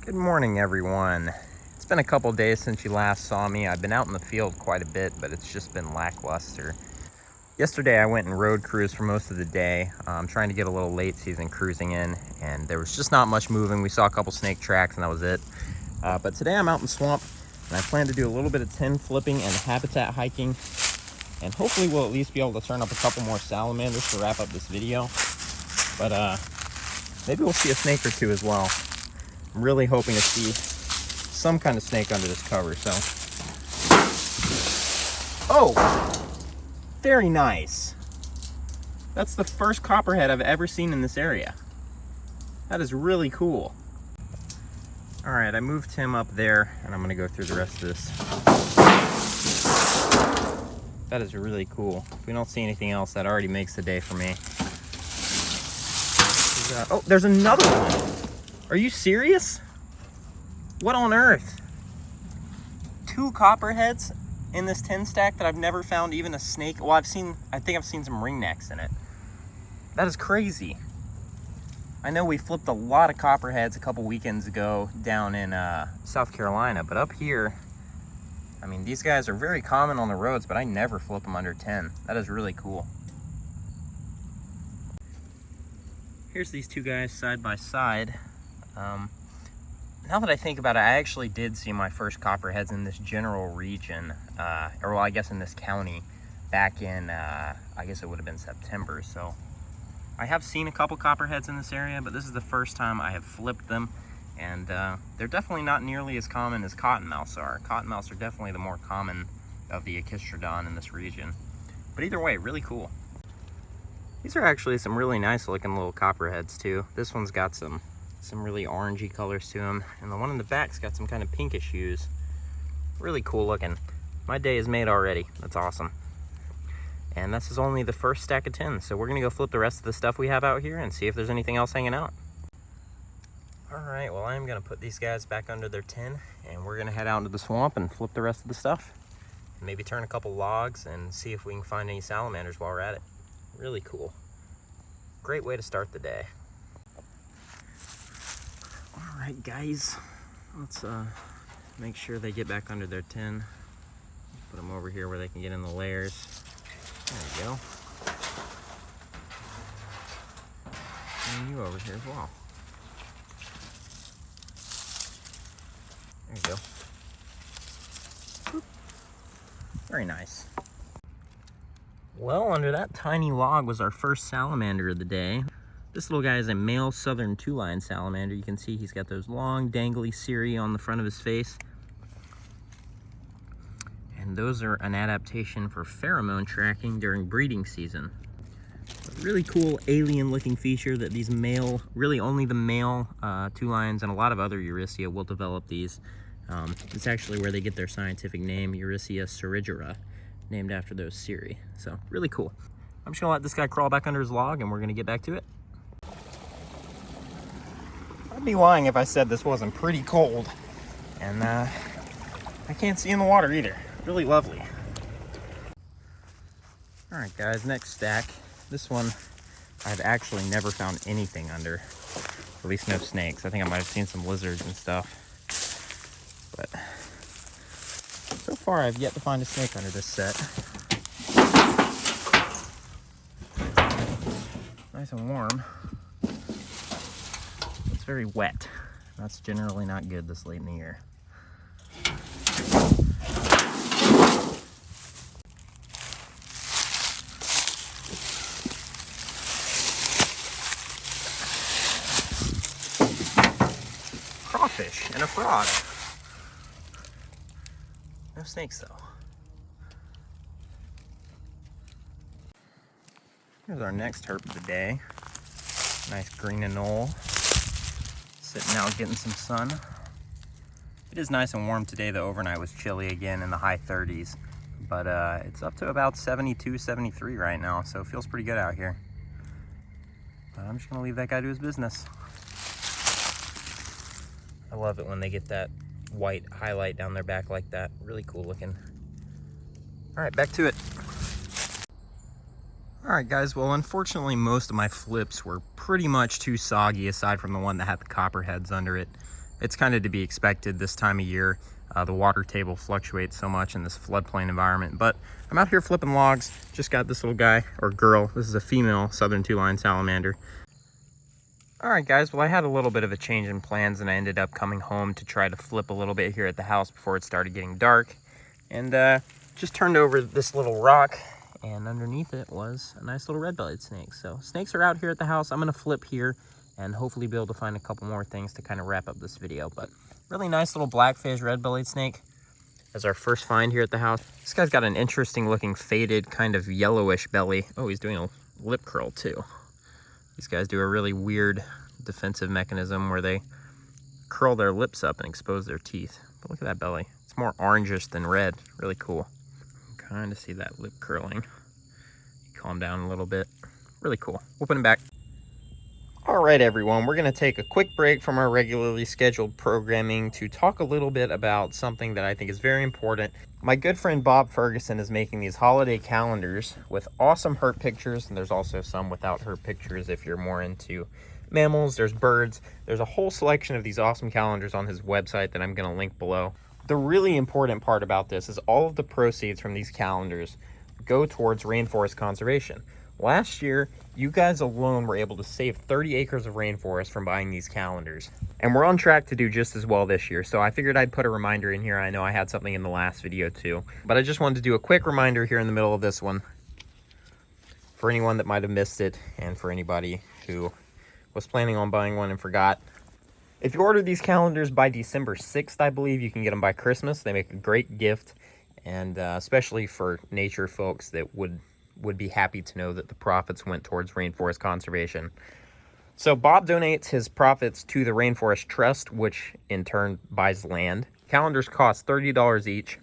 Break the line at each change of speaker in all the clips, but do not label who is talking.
Good morning, everyone. It's been a couple days since you last saw me. I've been out in the field quite a bit, but it's just been lackluster. Yesterday I went and road cruised for most of the day, trying to get a little late season cruising in, and there was just not much moving. We saw a couple snake tracks and that was it. But today I'm out in the swamp and I plan to do a little bit of tin flipping and habitat hiking, and hopefully we'll at least be able to turn up a couple more salamanders to wrap up this video. But maybe we'll see a snake or two as well. I'm really hoping to see some kind of snake under this cover, so. Oh, very nice. That's the first copperhead I've ever seen in this area. That is really cool. All right, I moved him up there and I'm gonna go through the rest of this. That is really cool. If we don't see anything else, that already makes the day for me. Oh, there's another one. Are you serious? What on earth? 2 copperheads in this tin stack that I've never found even a snake. Well, I think I've seen some ringnecks in it. That is crazy. I know we flipped a lot of copperheads a couple weekends ago down in South Carolina, but up here, I mean, these guys are very common on the roads, but I never flip them under 10. That is really cool. Here's these 2 guys side by side. Now that I think about it, I actually did see my first copperheads in this general region, or well, I guess in this county, back in, I guess it would have been September. So I have seen a couple copperheads in this area, but this is the first time I have flipped them, and they're definitely not nearly as common as cottonmouths are. Cottonmouths are definitely the more common of the Echistrodon in this region. But either way, really cool. These are actually some really nice looking little copperheads too. This one's got some really orangey colors to him, and the one in the back's got some kind of pinkish hues. Really cool looking. My day is made already. That's awesome. And this is only the first stack of tin, so we're gonna go flip the rest of the stuff we have out here and see if there's anything else hanging out. All right, well, I'm gonna put these guys back under their tin, and we're gonna head out into the swamp and flip the rest of the stuff. Maybe turn a couple logs and see if we can find any salamanders while we're at it. Really cool. Great way to start the day. All right, guys, let's make sure they get back under their tin. Put them over here where they can get in the layers. There we go. And you over here as well. There you go. Boop. Very nice. Well, under that tiny log was our first salamander of the day. This little guy is a male southern two-line salamander. You can see he's got those long dangly cirri on the front of his face. And those are an adaptation for pheromone tracking during breeding season. A really cool alien looking feature that these male, really only the male two-lines and a lot of other Eurycia will develop these. It's actually where they get their scientific name, Eurycia cerigera, named after those cirri. So really cool. I'm just gonna let this guy crawl back under his log and we're gonna get back to it. I'd be lying if I said this wasn't pretty cold. And I can't see in the water either. Really lovely. All right, guys, next stack. This one I've actually never found anything under, at least no snakes. I think I might have seen some lizards and stuff, but so far I've yet to find a snake under this set. Nice and warm. It's very wet. That's generally not good this late in the year. Crawfish and a frog. No snakes though. Here's our next herp of the day. Nice green anole. Sitting out getting some sun. It is nice and warm today. The overnight was chilly again in the high 30s, but it's up to about 72, 73 right now, so it feels pretty good out here. But I'm just gonna leave that guy to his business. I love it when they get that white highlight down their back like that. Really cool looking. All right, back to it. All right, guys, well, unfortunately, most of my flips were pretty much too soggy, aside from the one that had the copperheads under it. It's kind of to be expected this time of year. The water table fluctuates so much in this floodplain environment. But I'm out here flipping logs. Just got this little guy, or girl. This is a female southern two-line salamander. All right, guys. Well, I had a little bit of a change in plans, and I ended up coming home to try to flip a little bit here at the house before it started getting dark. And just turned over this little rock, and underneath it was a nice little red-bellied snake. So snakes are out here at the house. I'm going to flip here and hopefully be able to find a couple more things to kind of wrap up this video. But really nice little black-faced red-bellied snake as our first find here at the house. This guy's got an interesting looking faded kind of yellowish belly. Oh, he's doing a lip curl too. These guys do a really weird defensive mechanism where they curl their lips up and expose their teeth. But look at that belly. It's more orangish than red. Really cool. Kind of see that lip curling. Calm down a little bit. Really cool. We'll put him back. All right, everyone, we're going to take a quick break from our regularly scheduled programming to talk a little bit about something that I think is very important. My good friend Bob Ferguson is making these holiday calendars with awesome herp pictures, and there's also some without herp pictures if you're more into mammals. There's birds. There's a whole selection of these awesome calendars on his website that I'm going to link below. The really important part about this is all of the proceeds from these calendars go towards rainforest conservation. Last year, you guys alone were able to save 30 acres of rainforest from buying these calendars. And we're on track to do just as well this year, so I figured I'd put a reminder in here. I know I had something in the last video too, but I just wanted to do a quick reminder here in the middle of this one for anyone that might have missed it and for anybody who was planning on buying one and forgot. If you order these calendars by December 6th, I believe, you can get them by Christmas. They make a great gift, and especially for nature folks that would be happy to know that the profits went towards rainforest conservation. So Bob donates his profits to the Rainforest Trust, which in turn buys land. Calendars cost $30 each.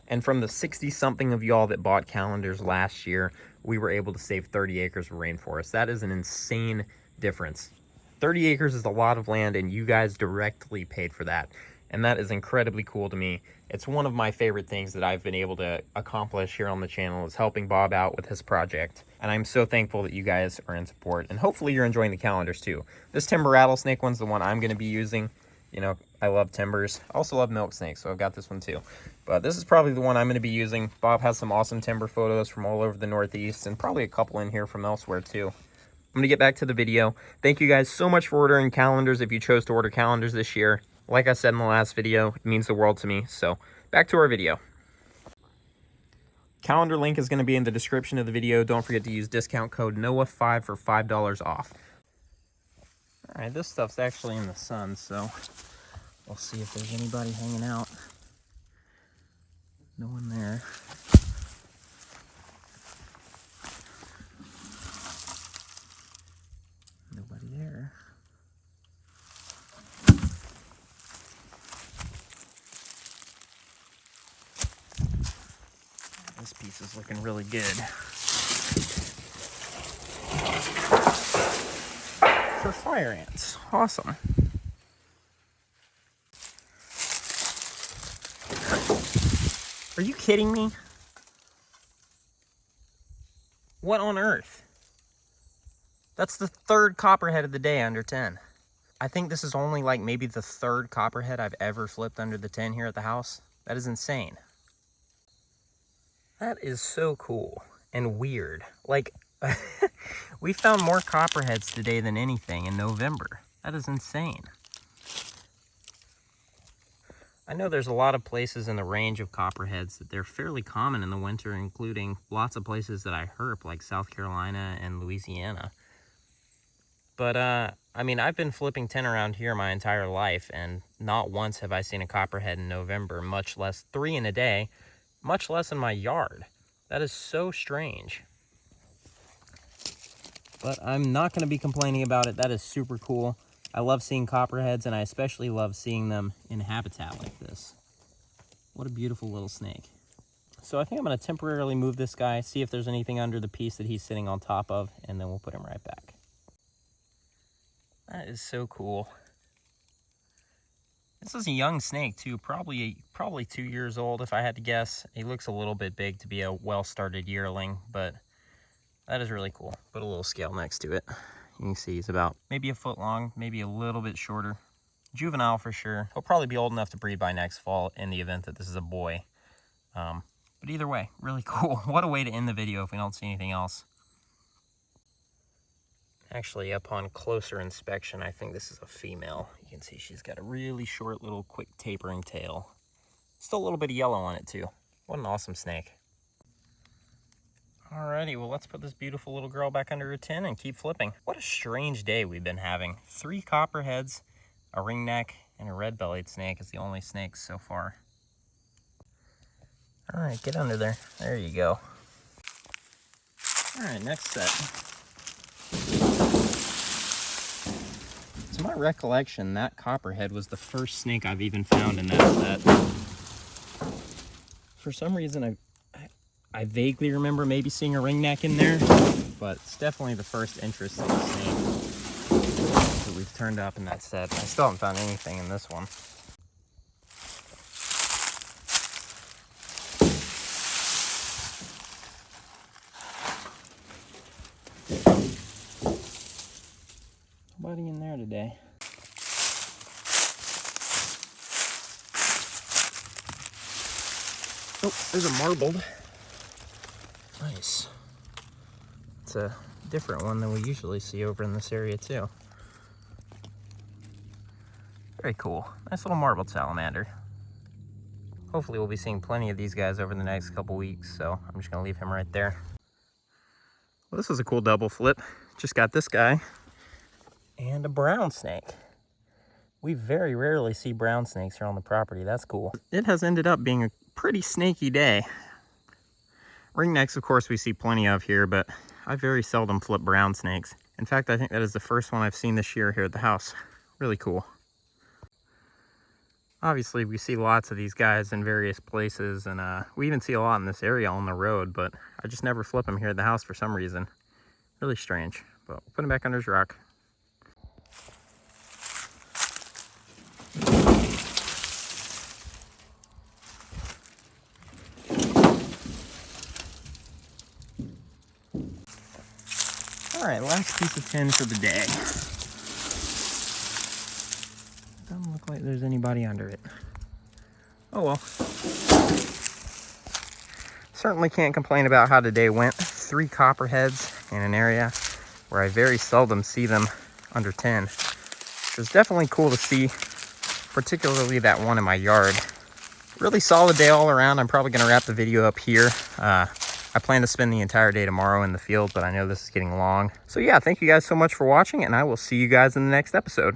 And from the 60-something of y'all that bought calendars last year, we were able to save 30 acres of rainforest. That is an insane difference. 30 acres is a lot of land, and you guys directly paid for that. And that is incredibly cool to me. It's one of my favorite things that I've been able to accomplish here on the channel, is helping Bob out with his project. And I'm so thankful that you guys are in support, and hopefully you're enjoying the calendars too. This timber rattlesnake one's the one I'm going to be using. You know, I love timbers. I also love milk snakes, so I've got this one too. But this is probably the one I'm going to be using. Bob has some awesome timber photos from all over the Northeast, and probably a couple in here from elsewhere too. I'm going to get back to the video. Thank you guys so much for ordering calendars if you chose to order calendars this year. Like I said in the last video, it means the world to me. So back to our video. Calendar link is going to be in the description of the video. Don't forget to use discount code NOAH5 for $5 off. All right, this stuff's actually in the sun, so we'll see if there's anybody hanging out. No one there. Nobody there. This piece is looking really good. For fire ants. Awesome. Are you kidding me? What on earth? That's the third copperhead of the day under 10. I think this is only like maybe the third copperhead I've ever flipped under the 10 here at the house. That is insane. That is so cool and weird. Like, we found more copperheads today than anything in November. That is insane. I know there's a lot of places in the range of copperheads that they're fairly common in the winter, including lots of places that I herp, like South Carolina and Louisiana. But, I mean, I've been flipping 10 around here my entire life, and not once have I seen a copperhead in November, much less 3 in a day, much less in my yard. That is so strange. But I'm not going to be complaining about it. That is super cool. I love seeing copperheads, and I especially love seeing them in habitat like this. What a beautiful little snake. So I think I'm going to temporarily move this guy, see if there's anything under the piece that he's sitting on top of, and then we'll put him right back. That is so cool. This is a young snake too, probably 2 years old if I had to guess. He looks a little bit big to be a well-started yearling, but that is really cool. Put a little scale next to it. You can see he's about maybe a foot long, maybe a little bit shorter. Juvenile for sure. He'll probably be old enough to breed by next fall in the event that this is a boy. But either way, really cool. What a way to end the video if we don't see anything else. Actually, upon closer inspection, I think this is a female. You can see she's got a really short little quick tapering tail. Still a little bit of yellow on it too. What an awesome snake. Alrighty, well let's put this beautiful little girl back under her tin and keep flipping. What a strange day we've been having. 3 copperheads, a ringneck, and a red-bellied snake is the only snakes so far. Alright, get under there. There you go. Alright, next set. To my recollection, that copperhead was the first snake I've even found in that set. For some reason, I vaguely remember maybe seeing a ringneck in there, but it's definitely the first interest in the snake that we've turned up in that set. I still haven't found anything in this one. Nobody in there today. Oh, there's a marbled. Nice. It's a different one than we usually see over in this area too. Very cool. Nice little marbled salamander. Hopefully we'll be seeing plenty of these guys over the next couple weeks, so I'm just gonna leave him right there. Well, this was a cool double flip. Just got this guy and a brown snake. We very rarely see brown snakes here on the property. That's cool. It has ended up being a pretty snaky day. Ringnecks, of course, we see plenty of here, but I very seldom flip brown snakes. In fact, I think that is the first one I've seen this year here at the house. Really cool. Obviously, we see lots of these guys in various places, and we even see a lot in this area on the road, but I just never flip them here at the house for some reason. Really strange, but we'll put him back under his rock. Alright, last piece of tin for the day. Doesn't look like there's anybody under it. Oh well. Certainly can't complain about how today went. 3 copperheads in an area where I very seldom see them under 10. It was definitely cool to see, particularly that one in my yard. Really solid day all around. I'm probably going to wrap the video up here. I plan to spend the entire day tomorrow in the field, but I know this is getting long. So yeah, thank you guys so much for watching, and I will see you guys in the next episode.